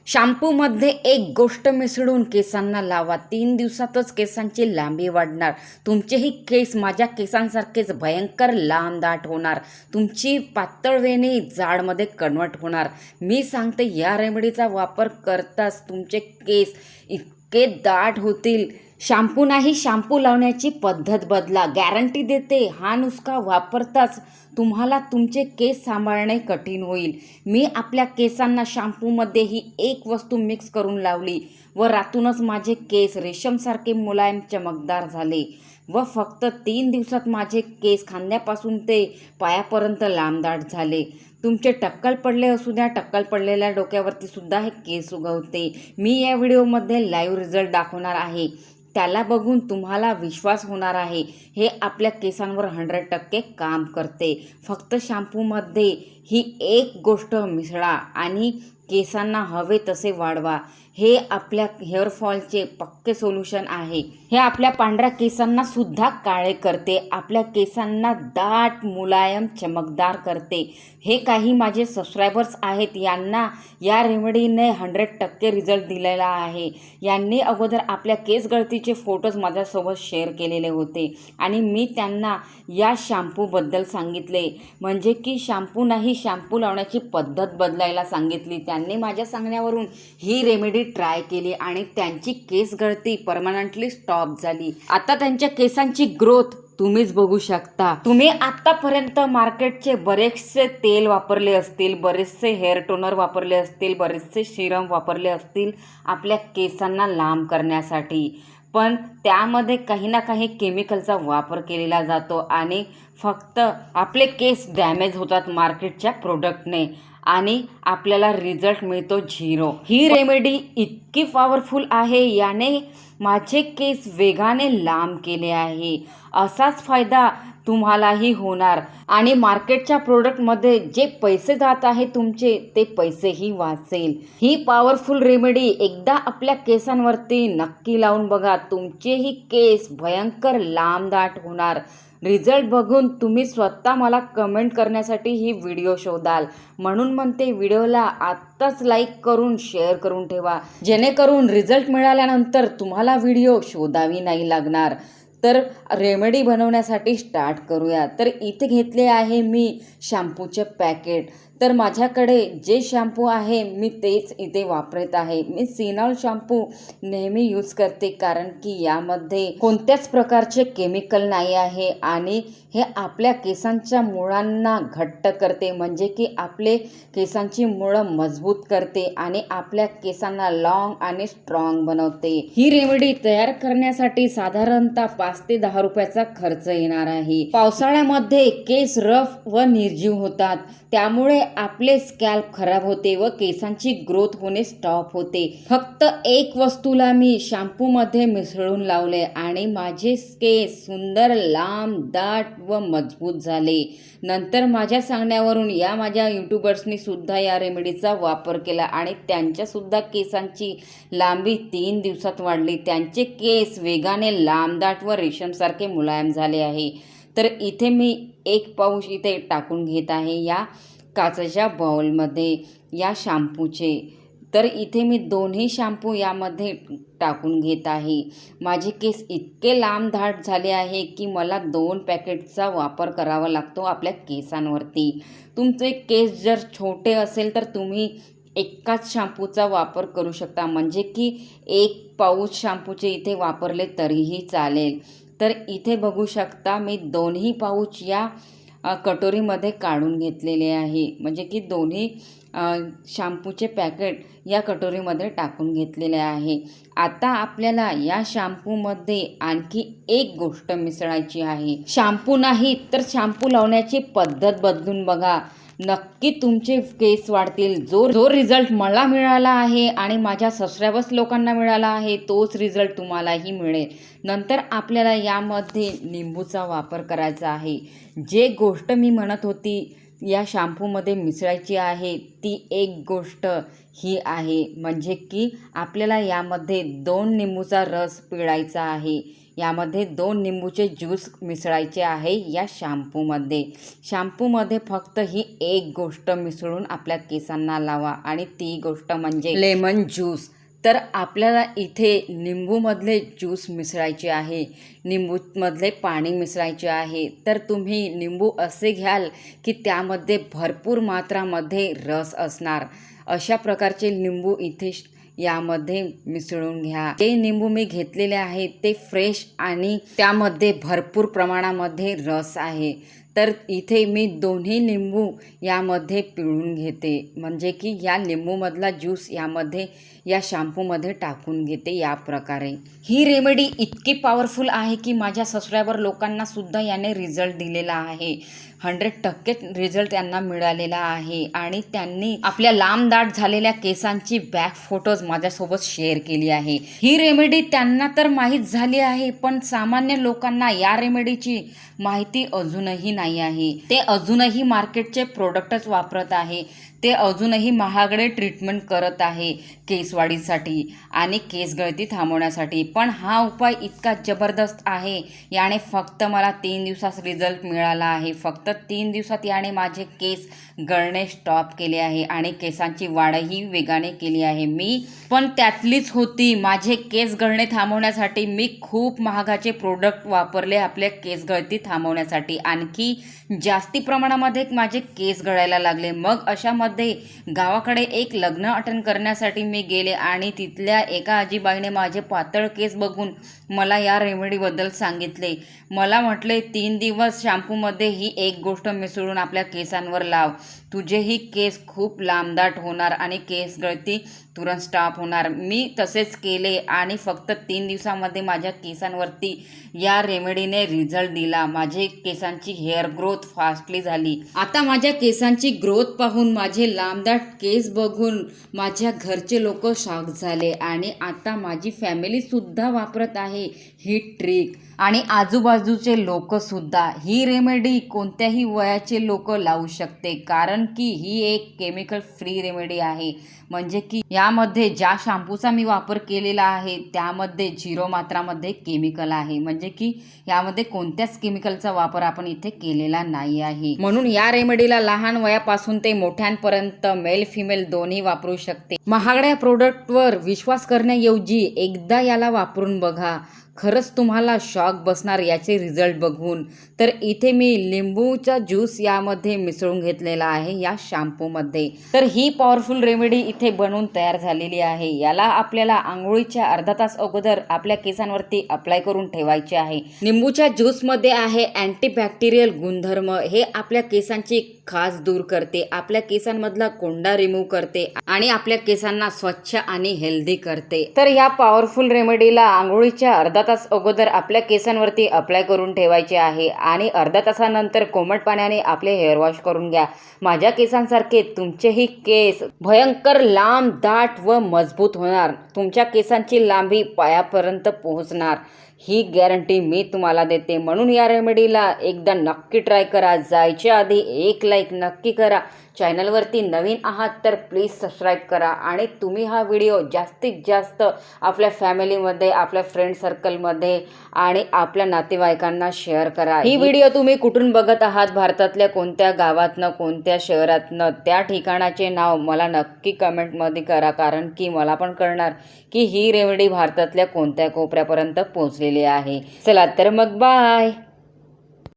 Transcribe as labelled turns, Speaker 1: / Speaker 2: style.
Speaker 1: शॅम्पूमध्ये एक गोष्ट मिसळून केसांना लावा. 3 दिवसातच केसांची लांबी वाढणार. तुमचेही केस माझ्या केसांसारखेच भयंकर लांब दाट होणार. तुमची पातळ वेणी जाडमध्ये कन्वर्ट होणार. मी सांगते या रेमेडीचा वापर करताच तुमचे केस इतके दाट होतील. शॅम्पू नाही, शॅम्पू लावण्याची पद्धत बदला. गॅरंटी देते, हा नुसका वापरताच तुम्हाला तुमचे केस सांभाळणे कठीण होईल. मी आपल्या केसांना शॅम्पूमध्ये ही एक वस्तू मिक्स करून लावली व रातूनच माझे केस रेशमसारखे मुलायम चमकदार झाले व फक्त 3 दिवसात माझे केस खांद्यापासून ते पायापर्यंत लांबदाट झाले. तुमचे टक्कल पडले असू द्या, टक्कल पडलेल्या डोक्यावरती सुद्धा हे केस उगवते. मी या व्हिडिओमध्ये लाईव्ह रिझल्ट दाखवणार आहे. त्याला बघून तुम्हाला विश्वास होणार आहे हे आपल्या केसांवर 100% काम करते. फक्त शॅम्पूमध्ये ही एक गोष्ट मिसळा आणि केसांना हवे तसे वाढवा. हे आपल्या हेअरफॉलचे पक्के सोल्युशन आहे. हे आपल्या पांढऱ्या केसांना सुद्धा काळे करते, आपल्या केसांना दाट मुलायम चमकदार करते. हे काही माझे सबस्क्रायबर्स आहेत, यांना या रेमेडीने 100% रिझल्ट दिलेला आहे. यांनी अगोदर आपल्या केस गळतीचे फोटोज माझ्यासोबत शेअर केलेले होते आणि मी त्यांना या शॅम्पूबद्दल सांगितले, म्हणजे की शॅम्पू नाही, शॅम्पू लावण्याची पद्धत बदलायला सांगितली. त्यांनी माझ्या सांगण्यावरून ही रेमेडी ट्राय केली आणि त्यांची केस गळती परमनंटली स्टॉप झाली. आता त्यांच्या केसांची ग्रोथ तुम्हीच बघू शकता. तुम्ही आतापर्यंत मार्केटचे बरेचसे तेल वापरले असतील, बरेचसे हेअर टोनर वापरले असतील, बरेचसे सिरम वापरले असतील आपल्या केसांना लांब करण्यासाठी, पण त्यामध्ये काही ना काही केमिकलचा वापर केलेला जातो आणि फक्त आपले केस डॅमेज होतात मार्केटच्या प्रोडक्टने आणि आपल्याला रिझल्ट मिळतो 0. ही रेमेडी इतकी पॉवरफुल आहे, याने माझे केस वेगाने लांब केले आहे. असाच फायदा तुम्हालाही होणार आणि मार्केटच्या प्रोडक्टमध्ये जे पैसे जात आहे तुमचे, ते पैसेही वाचेल. ही पॉवरफुल रेमेडी एकदा आपल्या केसांवरती नक्की लावून बघा. तुमचेही केस भयंकर लांब दाट होणार. रिझल्ट बघून तुम्ही स्वतः मला कमेंट करण्यासाठी ही व्हिडिओ शोधाल. म्हणून म्हणते, व्हिडिओला आत्ताच लाईक करून शेअर करून ठेवा, जेणेकरून रिझल्ट मिळाल्यानंतर तुम्हाला व्हिडिओ शोधावी नाही लागणार. तर रेमेडी बनवण्यासाठी स्टार्ट करूया. तर इथे घेतले आहे मी शॅम्पूचे पॅकेट. तर माझ्याकडे जे शॅम्पू आहे मी तेच इथे वापरत आहे. मी सिनॉल शॅम्पू नेहमी यूज करते, कारण की यामध्ये कोणत्याच प्रकारचे केमिकल नाही आहे आणि हे आपल्या केसांच्या मुळांना घट्ट करते, म्हणजे की आपले केसांची मुळं मजबूत करते आणि आपल्या केसांना लॉंग आणि स्ट्रॉंग बनवते. ही रेमेडी तयार करण्यासाठी साधारणतः 5 ते 10 रुपयाचा खर्च येणार आहे. पावसाळ्यामध्ये केस रफ व निर्जीव होतात, त्यामुळे आपले स्कॅल्प खराब होते व केसांची ग्रोथ होणे स्टॉप होते. फक्त एक वस्तूला मी शॅम्पूमध्ये मिसळून लावले आणि माझे केस सुंदर लांब दाट व मजबूत झाले. नंतर माझ्या सांगण्यावरून या माझ्या यूट्यूबर्सनी सुद्धा या रेमेडीचा वापर केला आणि त्यांच्या सुद्धा केसांची लांबी 3 दिवसात वाढली. त्यांचे केस वेगाने लांब दाट व रेशमसारखे मुलायम झाले आहे. तर इथे मी 1 पाऊच इथे टाकून घेत आहे या काचेच्या बाउलमध्ये या शॅम्पूचे. तर इथे मी दोन्ही शॅम्पू यामध्ये टाकून घेत आहे. माझे केस इतके लांब दाट झाले आहे की मला 2 पॅकेटचा वापर करावा लागतो आपल्या केसांवरती. तुमचे केस जर छोटे असेल तर तुम्ही एकाच शॅम्पूचा वापर करू शकता, म्हणजे की 1 पाऊच शॅम्पूचे इथे वापरले तरीही चालेल. तर इथे बघू शकता मी दोन्ही पाऊच या कटोरीमध्ये काढून घेतलेले आहे, म्हणजे की दोन्ही शॅम्पूचे पॅकेट या कटोरीमध्ये टाकून घेतलेले आहे. आता आपल्याला या शॅम्पूमध्ये आणखी एक गोष्ट मिसळायची आहे. शॅम्पू नाही तर शॅम्पू लावण्याची पद्धत बदलून बघा, नक्की तुमचे केस वाढतील. जो रिझल्ट मला मिळाला आहे आणि माझ्या सबस्क्रायबर्स लोकांना मिळाला आहे, तोच रिझल्ट तुम्हालाही मिळेल. नंतर आपल्याला यामध्ये लिंबूचा वापर करायचा आहे. जे गोष्ट मी म्हणत होती या शॅम्पूमध्ये मिसळायची आहे, ती एक गोष्ट ही आहे, म्हणजे की आपल्याला यामध्ये 2 लिंबूचा रस पिळायचा आहे. यामध्ये 2 लिंबूचे ज्यूस मिसळायचे आहे या शॅम्पूमध्ये. शॅम्पूमध्ये फक्त ही एक गोष्ट मिसळून आपल्या केसांना लावा आणि ती गोष्ट म्हणजे लेमन ज्यूस. तर आपल्याला इथे लिंबूमधले ज्यूस मिसळायचे आहे, लिंबूमधले पाणी मिसळायचे आहे. तर तुम्ही लिंबू असे घ्याल की त्यामध्ये भरपूर मात्रामध्ये रस असणार. अशा प्रकारचे लिंबू इथे यामध्ये मिसळून घ्या. जे लिंबू मी घेतलेले आहे ते फ्रेश आणि त्यामध्ये भरपूर प्रमाणामध्ये रस आहे. तर इथे मी दोन्ही लिंबू यामध्ये पिळून घेते, म्हणजे की या लिंबूमधला ज्यूस यामध्ये या शॅम्पूमध्ये टाकून घेते. या प्रकारे ही रेमेडी इतकी पॉवरफुल आहे की माझ्या सबस्क्रायबर लोकांना सुद्धा याने रिझल्ट दिलेला आहे. 100% रिझल्ट त्यांना मिळालेला आहे आणि त्यांनी आपल्या लांब दाट झालेल्या केसांची बॅक फोटोज माझ्यासोबत शेअर केली आहे. ही रेमेडी त्यांना तर माहीत झाली आहे, पण सामान्य लोकांना या रेमेडीची माहिती अजूनही नाही आहे. ते अजूनही मार्केटचे प्रोडक्टच वापरत आहे. ते अजूनही महागडे ट्रीटमेंट करत आहे केसवाढीसाठी आणि केस गळती थांबवण्यासाठी. पण हा उपाय इतका जबरदस्त आहे, याने फक्त मला 3 दिवसात रिझल्ट मिळाला आहे. फक्त 3 दिवसात याने माझे केस गळणे स्टॉप केले आहे आणि केसांची वाढही वेगाने केली आहे. मी पण त्यातलीच होती. माझे केस गळणे थांबवण्यासाठी मी खूप महागाचे प्रोडक्ट वापरले आपल्या केस गळती थांबवण्यासाठी. आणखी जास्ती प्रमाणामध्ये माझे केस गळायला लागले. मग अशामध्ये गावाकडे एक लग्न अटेंड करण्यासाठी मी गेले आणि तिथल्या एका आजीबाईने माझे पातळ केस बघून मला या रेमेडीबद्दल सांगितले. मला म्हटले 3 दिवस शॅम्पूमध्ये ही एक गोष्ट मिसळून आपल्या केसांवर लाव, तुझेही केस खूप लांबदाट होणार आणि केस गळती तुरंत स्टॉप होणार. मी तसेच केले आणि फक्त 3 दिवसामध्ये माझ्या केसांवरती या रेमेडीने रिझल्ट दिला. माझे केसांची हेअर ग्रोथ फास्टली झाली. आता माझ्या केसांची ग्रोथ पाहून, माझे लांबदाट केस बघून माझ्या घरचे लोक शॉक झाले आणि आता माझी फॅमिलीसुद्धा वापरत आहे ही ट्रिक आणि आजूबाजूचे लोकसुद्धा. ही रेमेडी कोणत्याही वयाचे लोक लावू शकते, कारण की ही एक केमिकल फ्री रेमेडी आहे. म्हणजे की यामध्ये ज्या शॅम्पूचा मी वापर केलेला आहे त्यामध्ये 0 मात्रामध्ये केमिकल आहे. म्हणजे की यामध्ये कोणत्याच केमिकलचा वापर आपण इथे केलेला नाही आहे. म्हणून या रेमेडीला लहान वयापासून ते मोठ्यांपर्यंत मेल फिमेल दोन्ही वापरू शकते. महागड्या प्रोडक्टवर विश्वास करण्याऐवजी एकदा याला वापरून बघा. खरंच तुम्हाला शॉक बसणार याचे रिझल्ट बघून. तर इथे मी लिंबूचा ज्यूस यामध्ये मिसळून घेतलेला आहे या शॅम्पूमध्ये. तर ही पॉवरफुल रेमेडी इथे बनवून तयार झालेली आहे. याला आपल्याला आंघोळीच्या अर्धा तास अगोदर आपल्या केसांवरती अप्लाय करून ठेवायचे आहे. लिंबूच्या ज्यूसमध्ये आहे अँटीबॅक्टेरियल गुणधर्म. हे आपल्या केसांची खाज दूर करते, आपल्या केसांमधला कोंडा रिमूव्ह करते आणि आपल्या केसांना स्वच्छ आणि हेल्दी करते. तर या पॉवरफुल रेमेडीला आंघोळीच्या अर्धा तास अगोदर आपल्या केसांवरती अप्लाय करून ठेवायचे आहे आणि अर्धा तासानंतर कोमट पाण्याने आपले हेअर वॉश करून घ्या. माझ्या केसांसारखे तुमचेही केस भयंकर लांब, दाट व मजबूत होणार. तुमच्या केसांची लांबी पायापर्यंत पोहोचणार, ही गॅरंटी मी तुम्हाला देते. म्हणून या रेमेडीला एकदा नक्की ट्राय करा. जायच्या आधी एक लाईक नक्की करा. चॅनलवरती नवीन आहात तर प्लीज सबस्क्राईब करा आणि तुम्ही हा व्हिडिओ जास्तीत जास्त आपल्या फॅमिलीमध्ये, आपल्या फ्रेंड सर्कलमध्ये आणि आपल्या नातेवाईकांना शेअर करा. ही व्हिडिओ तुम्ही कुठून बघत आहात, भारतातल्या कोणत्या गावातनं, कोणत्या शहरातनं, त्या ठिकाणाचे नाव मला नक्की कमेंटमध्ये करा, कारण की मला पण कळणार की ही रेमेडी भारतातल्या कोणत्या कोपऱ्यापर्यंत पोहोचलेली आहे. चला तर मग बाय.